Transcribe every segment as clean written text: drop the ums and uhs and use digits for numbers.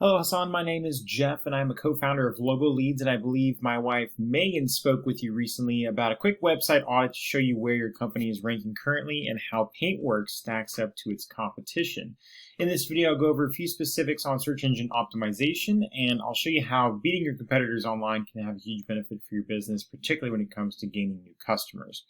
Hello, Hassan. My name is Jeff, and I'm a co-founder of Logo Leads, and I believe my wife Megan spoke with you recently about a quick website audit to show you where your company is ranking currently and how Paintworks stacks up to its competition. In this video, I'll go over a few specifics on search engine optimization, and I'll show you how beating your competitors online can have a huge benefit for your business, particularly when it comes to gaining new customers.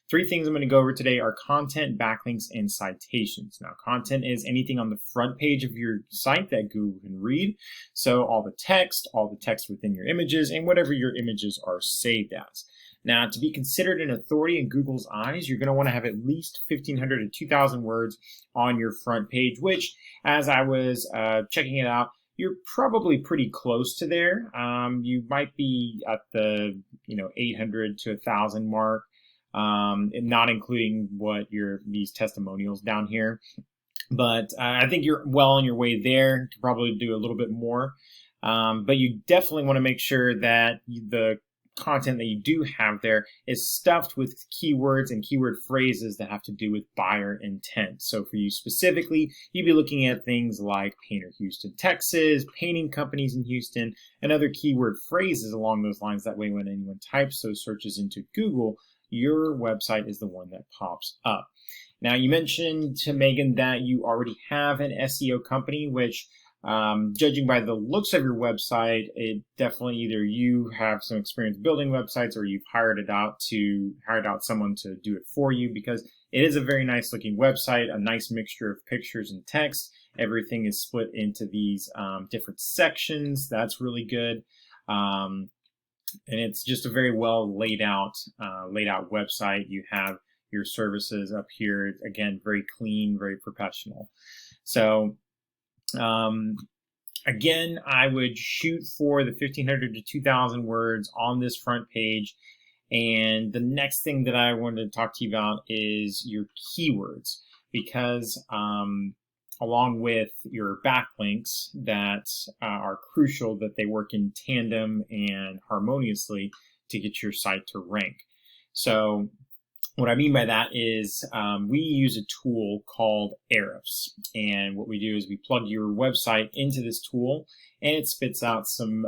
Three things I'm going to go over today are content, backlinks, and citations. Now, content is anything on the front page of your site that Google can read. So all the text within your images, and whatever your images are saved as. Now, to be considered an authority in Google's eyes, you're going to want to have at least 1,500 to 2,000 words on your front page, which, as I was checking it out, you're probably pretty close to there. You might be at the 800 to 1,000 mark. And not including these testimonials down here. But I think you're well on your way there to probably do a little bit more. But you definitely want to make sure that the content that you do have there is stuffed with keywords and keyword phrases that have to do with buyer intent. So for you specifically, you'd be looking at things like Painter Houston, Texas, painting companies in Houston, and other keyword phrases along those lines. That way, when anyone types those searches into Google, your website is the one that pops up. Now, you mentioned to Megan that you already have an SEO company, which, judging by the looks of your website, it definitely either you have some experience building websites or you've hired out someone to do it for you, because it is a very nice looking website, a nice mixture of pictures and text. Everything is split into these different sections. That's really good. And it's just a very well laid out website. You have your services up here. Again, very clean, very professional. So, again, I would shoot for the 1,500 to 2,000 words on this front page. And the next thing that I wanted to talk to you about is your keywords, because along with your backlinks that are crucial, that they work in tandem and harmoniously to get your site to rank. So what I mean by that is we use a tool called Ahrefs. And what we do is we plug your website into this tool, and it spits out some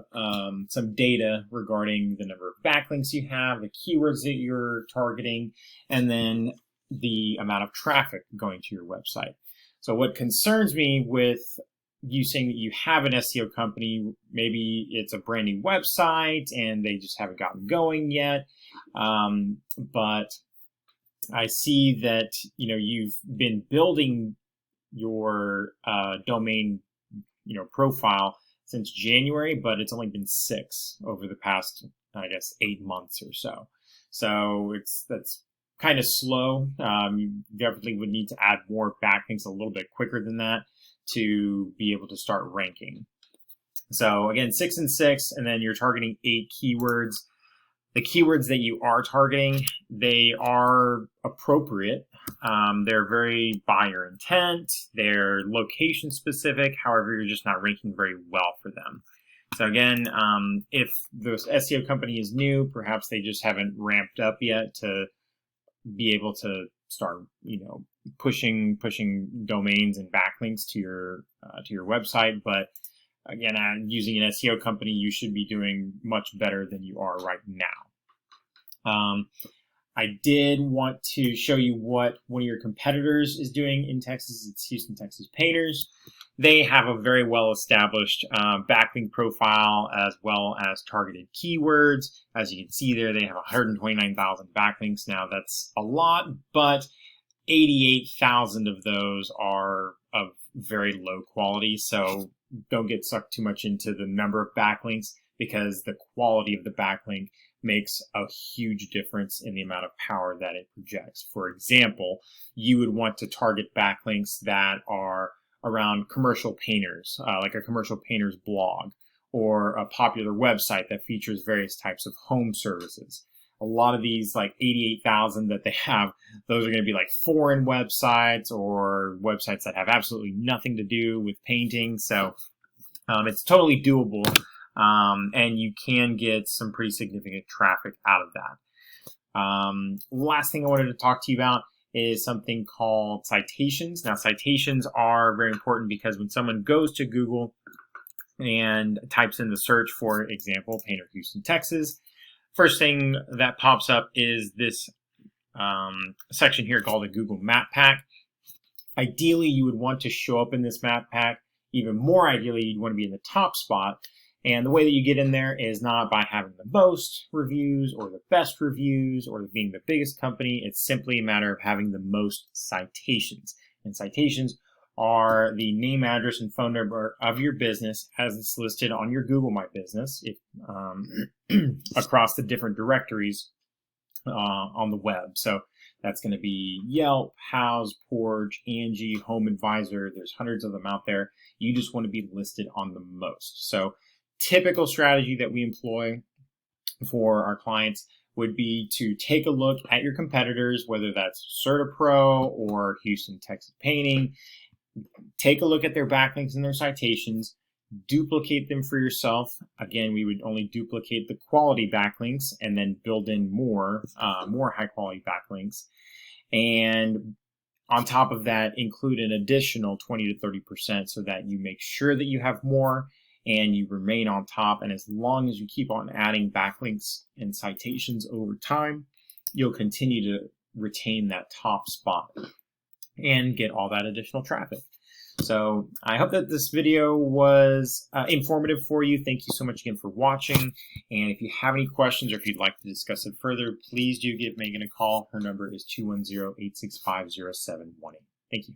data regarding the number of backlinks you have, the keywords that you're targeting, and then the amount of traffic going to your website. So what concerns me with you saying that you have an SEO company, maybe it's a brand new website and they just haven't gotten going yet, but I see that you've been building your domain profile since January, but it's only been 6 over the past, I guess, 8 months or so. So that's kind of slow. You definitely would need to add more backlinks a little bit quicker than that to be able to start ranking. So again, 6 and 6, and then you're targeting 8 keywords. The keywords that you are targeting, they are appropriate. They're very buyer intent. They're location specific. However, you're just not ranking very well for them. So again, if the SEO company is new, perhaps they just haven't ramped up yet to be able to start, pushing domains and backlinks to your website. But again, using an SEO company, you should be doing much better than you are right now. I did want to show you what one of your competitors is doing in Texas. It's Houston, Texas Painters. They have a very well-established backlink profile as well as targeted keywords. As you can see there, they have 129,000 backlinks. Now, that's a lot, but 88,000 of those are of very low quality. So don't get sucked too much into the number of backlinks, because the quality of the backlink makes a huge difference in the amount of power that it projects. For example, you would want to target backlinks that are around commercial painters, like a commercial painter's blog, or a popular website that features various types of home services. A lot of these, like 88,000 that they have, those are going to be like foreign websites or websites that have absolutely nothing to do with painting. So it's totally doable, and you can get some pretty significant traffic out of that. Last thing I wanted to talk to you about is something called citations. Now, citations are very important because when someone goes to Google, and types in the search, for example, Painter Houston, Texas, first thing that pops up is this section here called a Google Map Pack. Ideally, you would want to show up in this map pack. Even more ideally, you'd want to be in the top spot. And the way that you get in there is not by having the most reviews or the best reviews or being the biggest company. It's simply a matter of having the most citations. And citations are the name, address, and phone number of your business as it's listed on your Google My Business across the different directories on the web. So that's going to be Yelp, Houzz, Porch, Angie, Home Advisor. There's hundreds of them out there. You just want to be listed on the most. So typical strategy that we employ for our clients would be to take a look at your competitors, whether that's CertaPro or Houston, Texas Painting. Take a look at their backlinks and their citations. Duplicate them for yourself. Again, we would only duplicate the quality backlinks and then build in more high quality backlinks. And on top of that, include an additional 20 to 30% so that you make sure that you have more and you remain on top. And as long as you keep on adding backlinks and citations over time, you'll continue to retain that top spot and get all that additional traffic. So I hope that this video was informative for you. Thank you so much again for watching. And if you have any questions or if you'd like to discuss it further, please do give Megan a call. Her number is 210-865-0718. Thank you.